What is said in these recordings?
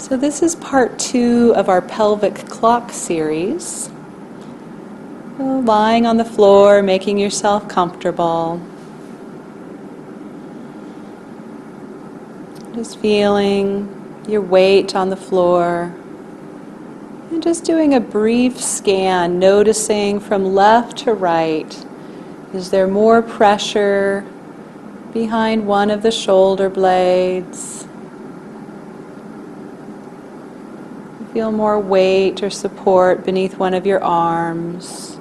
So this is part 2 of our pelvic clock series. So lying on the floor, making yourself comfortable. Just feeling your weight on the floor. And just doing a brief scan, noticing from left to right. Is there more pressure behind one of the shoulder blades? Feel more weight or support beneath one of your arms.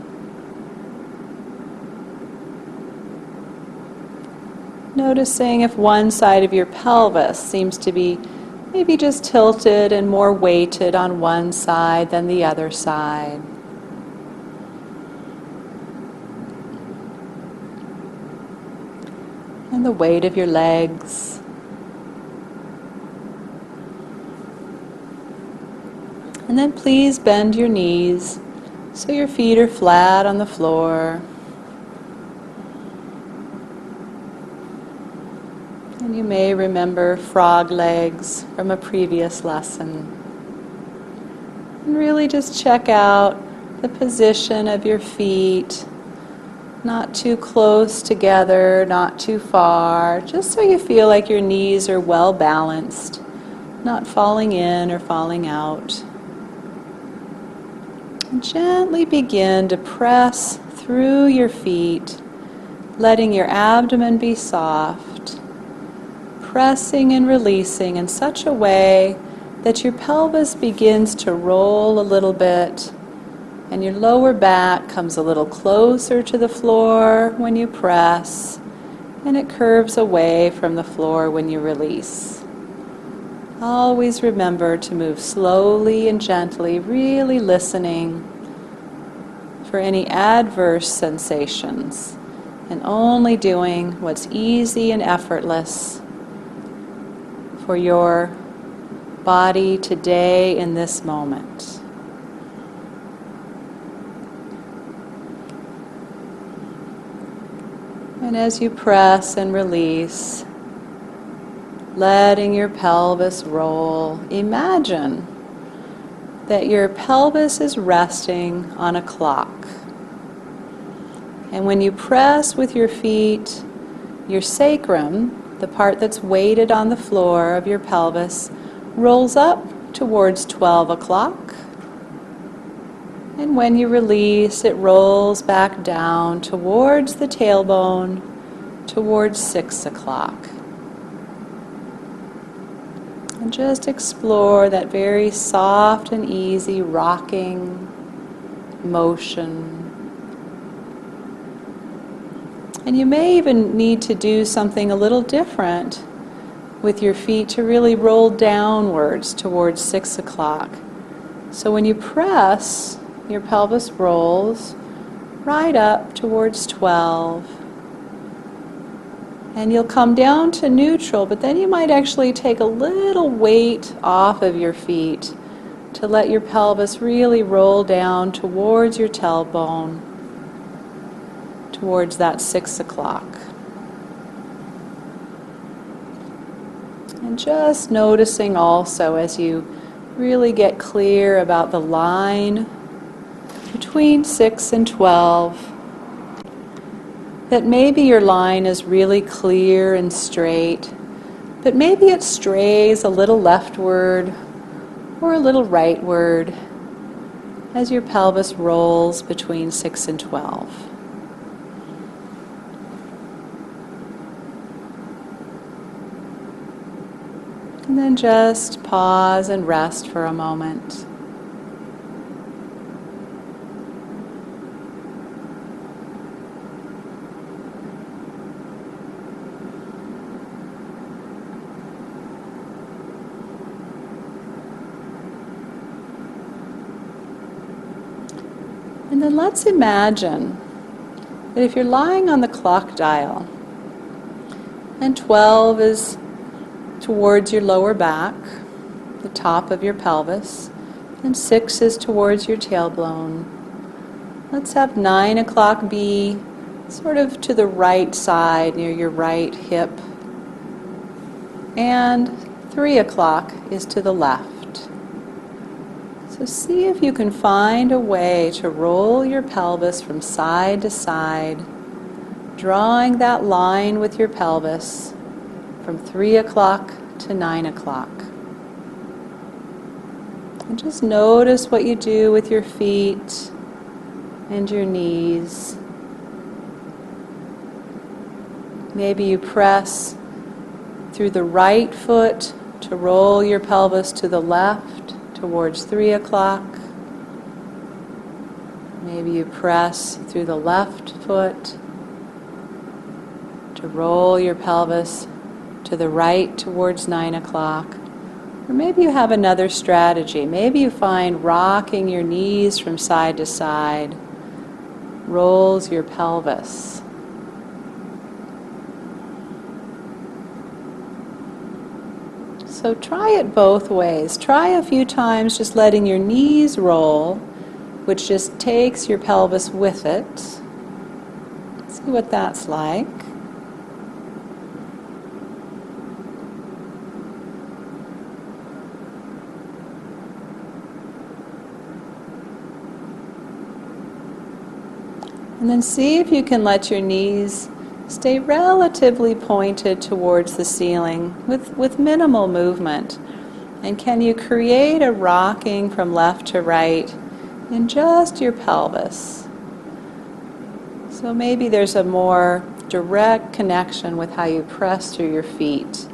Noticing if one side of your pelvis seems to be maybe just tilted and more weighted on one side than the other side. And the weight of your legs. And then please bend your knees so your feet are flat on the floor. And you may remember frog legs from a previous lesson. And really just check out the position of your feet. Not too close together, not too far, just so you feel like your knees are well balanced, not falling in or falling out. And gently begin to press through your feet, letting your abdomen be soft, pressing and releasing in such a way that your pelvis begins to roll a little bit and your lower back comes a little closer to the floor when you press, and it curves away from the floor when you release. Always remember to move slowly and gently, really listening for any adverse sensations, and only doing what's easy and effortless for your body today in this moment. And as you press and release, letting your pelvis roll, imagine that your pelvis is resting on a clock. And when you press with your feet, your sacrum, the part that's weighted on the floor of your pelvis, rolls up towards 12 o'clock. And when you release, it rolls back down towards the tailbone, towards 6 o'clock. And just explore that very soft and easy rocking motion. And you may even need to do something a little different with your feet to really roll downwards towards 6 o'clock. So when you press, your pelvis rolls right up towards 12. And you'll come down to neutral, but then you might actually take a little weight off of your feet to let your pelvis really roll down towards your tailbone, towards that 6 o'clock. And just noticing also as you really get clear about the line between 6 and 12, that maybe your line is really clear and straight, but maybe it strays a little leftward or a little rightward as your pelvis rolls between 6 and 12. And then just pause and rest for a moment. And then let's imagine that if you're lying on the clock dial and 12 is towards your lower back, the top of your pelvis, and 6 is towards your tailbone. Let's have 9 o'clock be sort of to the right side near your right hip, and 3 o'clock is to the left. So see if you can find a way to roll your pelvis from side to side, drawing that line with your pelvis from 3 o'clock to 9 o'clock. And just notice what you do with your feet and your knees. Maybe you press through the right foot to roll your pelvis to the left towards 3 o'clock. Maybe you press through the left foot to roll your pelvis to the right towards 9 o'clock. Or maybe you have another strategy. Maybe you find rocking your knees from side to side rolls your pelvis. So try it both ways. Try a few times just letting your knees roll, which just takes your pelvis with it. See what that's like. And then see if you can let your knees stay relatively pointed towards the ceiling with minimal movement. And can you create a rocking from left to right in just your pelvis? So maybe there's a more direct connection with how you press through your feet.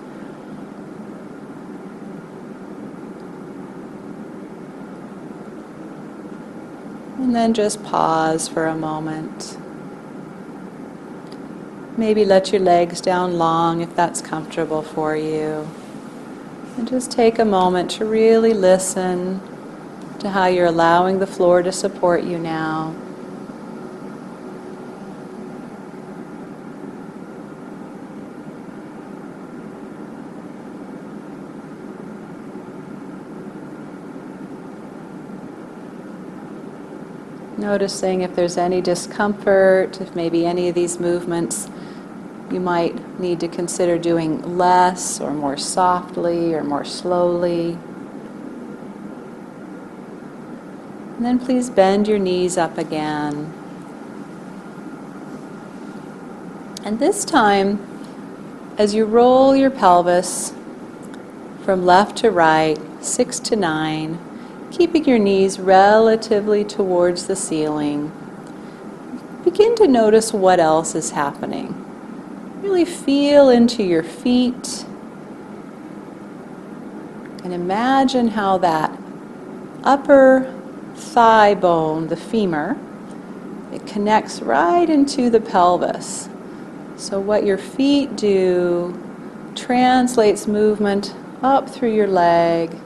And then just pause for a moment. Maybe let your legs down long if that's comfortable for you. And just take a moment to really listen to how you're allowing the floor to support you now. Noticing if there's any discomfort, if maybe any of these movements you might need to consider doing less or more softly or more slowly. And then please bend your knees up again. And this time, as you roll your pelvis from left to right, 6 to 9, keeping your knees relatively towards the ceiling, begin to notice what else is happening. Really feel into your feet and imagine how that upper thigh bone, the femur, it connects right into the pelvis. So what your feet do translates movement up through your leg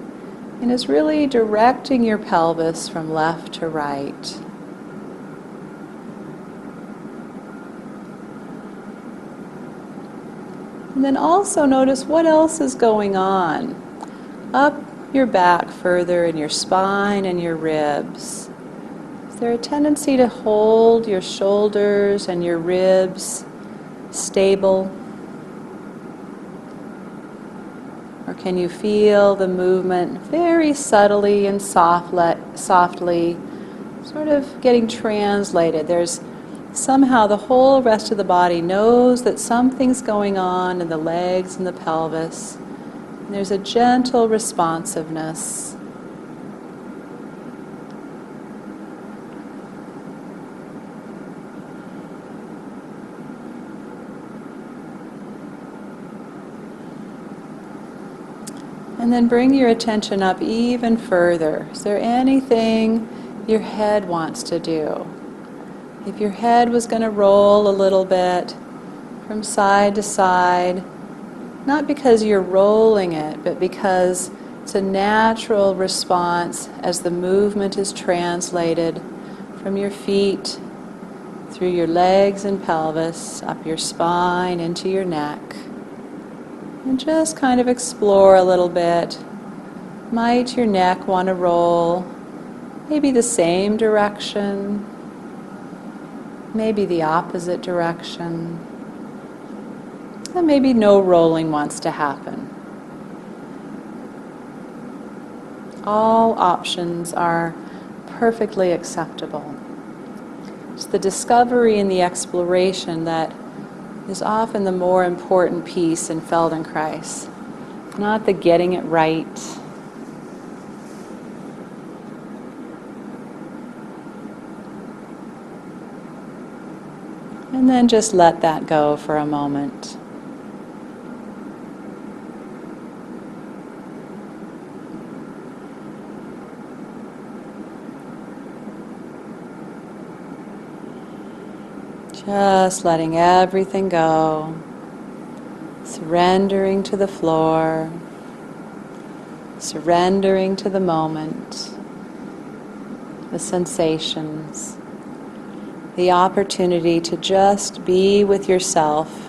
and is really directing your pelvis from left to right. And then also notice what else is going on up your back further in your spine and your ribs. Is there a tendency to hold your shoulders and your ribs stable? Or can you feel the movement very subtly and softly sort of getting translated? There's somehow the whole rest of the body knows that something's going on in the legs and the pelvis. And there's a gentle responsiveness. And then bring your attention up even further. Is there anything your head wants to do? If your head was going to roll a little bit from side to side, not because you're rolling it, but because it's a natural response as the movement is translated from your feet through your legs and pelvis, up your spine, into your neck. And just kind of explore a little bit. Might your neck want to roll maybe the same direction? Maybe the opposite direction. And maybe no rolling wants to happen. All options are perfectly acceptable. It's the discovery and the exploration that is often the more important piece in Feldenkrais, not the getting it right. And then just let that go for a moment. Just letting everything go, surrendering to the floor, surrendering to the moment, the sensations, the opportunity to just be with yourself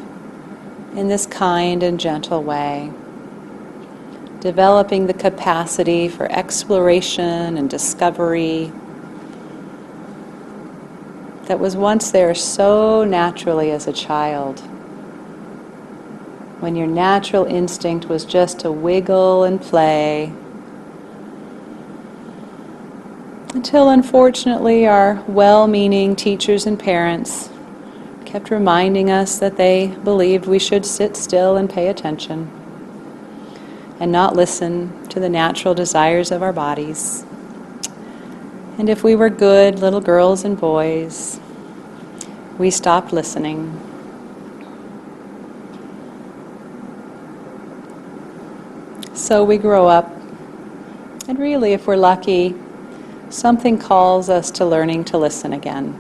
in this kind and gentle way, developing the capacity for exploration and discovery that was once there so naturally as a child, when your natural instinct was just to wiggle and play, until unfortunately our well-meaning teachers and parents kept reminding us that they believed we should sit still and pay attention and not listen to the natural desires of our bodies. And if we were good little girls and boys, we stopped listening. So we grow up, and really, if we're lucky, something calls us to learning to listen again.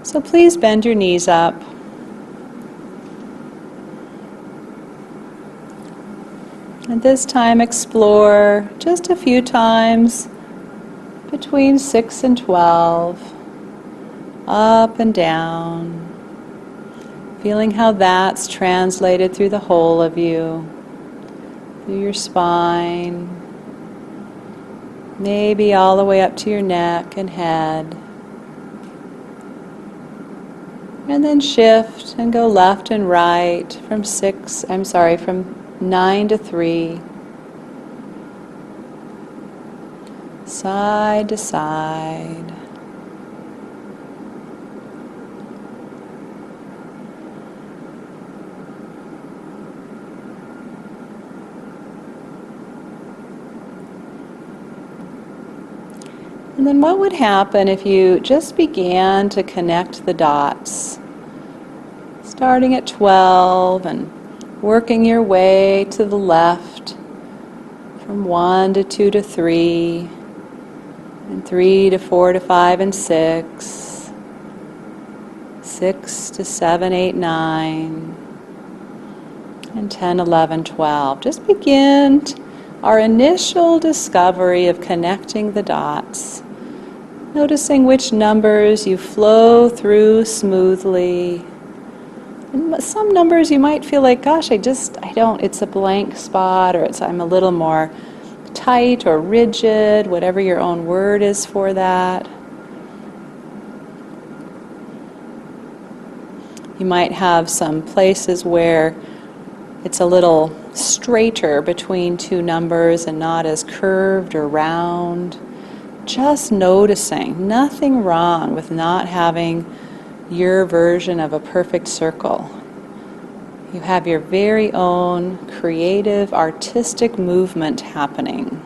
So please bend your knees up. And this time explore just a few times between 6 and 12, up and down, feeling how that's translated through the whole of you, through your spine, maybe all the way up to your neck and head. And then shift and go left and right from 9 to 3, side to side. And then what would happen if you just began to connect the dots, starting at 12 and working your way to the left from 1 to 2 to 3, and 3 to 4 to 5 and 6, 6 to 7, 8, 9, and 10, 11, 12. Just begin our initial discovery of connecting the dots, noticing which numbers you flow through smoothly. And some numbers you might feel like, gosh, it's a blank spot, or I'm a little more tight or rigid, whatever your own word is for that. You might have some places where it's a little straighter between two numbers and not as curved or round. Just noticing, nothing wrong with not having your version of a perfect circle. You have your very own creative, artistic movement happening.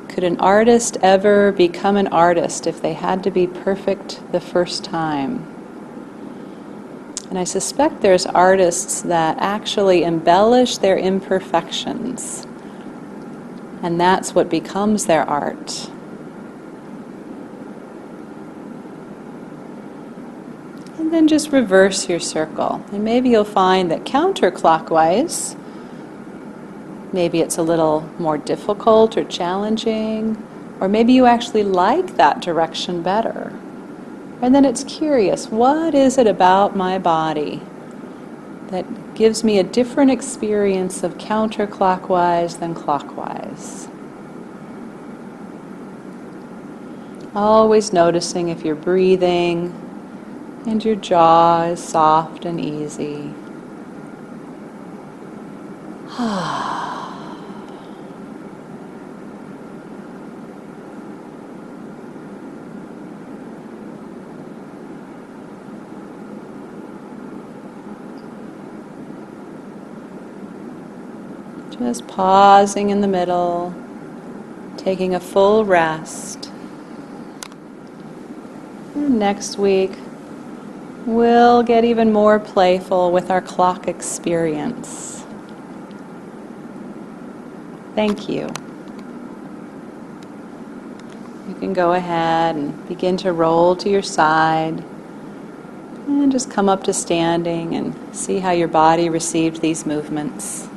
Could an artist ever become an artist if they had to be perfect the first time? And I suspect there's artists that actually embellish their imperfections, and that's what becomes their art. And then just reverse your circle. And maybe you'll find that counterclockwise, maybe it's a little more difficult or challenging, or maybe you actually like that direction better. And then it's curious, what is it about my body that gives me a different experience of counterclockwise than clockwise? Always noticing if you're breathing And your jaw is soft and easy. Just pausing in the middle, taking a full rest. And next week, we'll get even more playful with our clock experience. Thank you. You can go ahead and begin to roll to your side and just come up to standing and see how your body received these movements.